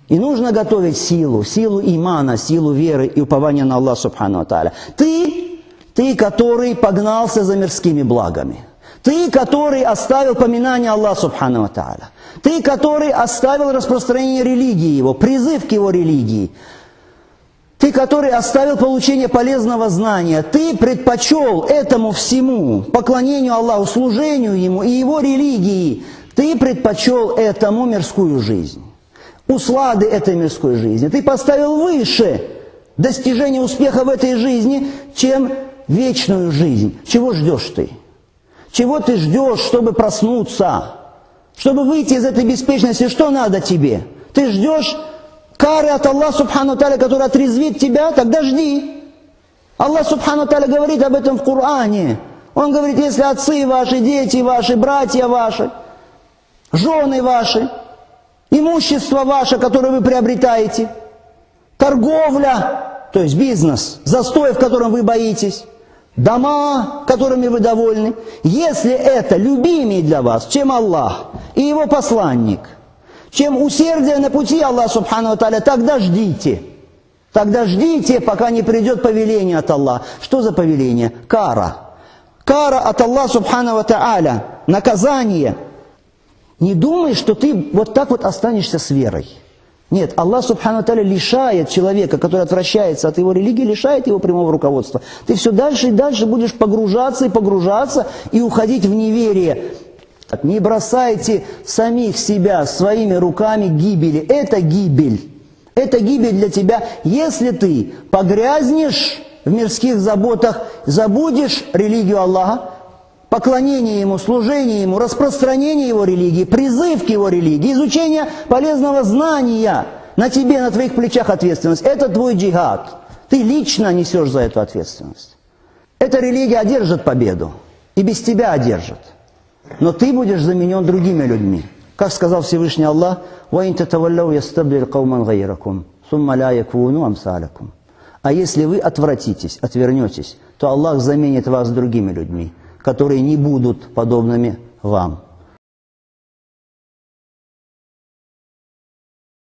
И нужно готовить силу имана, силу веры и упования на Аллах Субхану ва Тааля. Ты, который погнался за мирскими благами. Ты, который оставил поминание Аллаха Субхану ва Тааля. Ты, который оставил распространение религии Его, призыв к Его религии. Ты, который оставил получение полезного знания. Ты предпочел этому всему, поклонению Аллаху, служению Ему и Его религии. Ты предпочел этому мирскую жизнь. Услады этой мирской жизни. Ты поставил выше достижение успеха в этой жизни, чем вечную жизнь. Чего ждешь ты? Чего ты ждешь, чтобы проснуться? Чтобы выйти из этой беспечности, что надо тебе? Ты ждешь кары от Аллаха Субхану ва Тааля, который отрезвит тебя? Тогда жди. Аллах Субхану ва Тааля говорит об этом в Коране. Он говорит, если отцы ваши, дети ваши, братья ваши, жены ваши, имущество ваше, которое вы приобретаете, торговля, то есть бизнес, застой, в котором вы боитесь, дома, которыми вы довольны, если это любимее для вас, чем Аллах и Его посланник, чем усердие на пути Аллаха Субхану ва Тааля, тогда ждите. Тогда ждите, пока не придет повеление от Аллаха. Что за повеление? Кара. Кара от Аллаха Субхану ва Тааля. Наказание. Не думай, что ты вот так вот останешься с верой. Нет, Аллах Субхану ва Тааля лишает человека, который отвращается от его религии, лишает его прямого руководства. Ты все дальше и дальше будешь погружаться и уходить в неверие. Не бросайте самих себя своими руками гибели. Это гибель. Это гибель для тебя, если ты погрязнешь в мирских заботах, забудешь религию Аллаха, поклонение Ему, служение Ему, распространение Его религии, призыв к Его религии, изучение полезного знания. На тебе, на твоих плечах ответственность. Это твой джихад. Ты лично несешь за эту ответственность. Эта религия одержит победу. И без тебя одержит. Но ты будешь заменен другими людьми. Как сказал Всевышний Аллах, «Ваин татавалляу ястабдиль кауман гайракум, сумма ля якуну амсалякум». А если вы отвратитесь, отвернетесь, то Аллах заменит вас другими людьми, которые не будут подобными вам.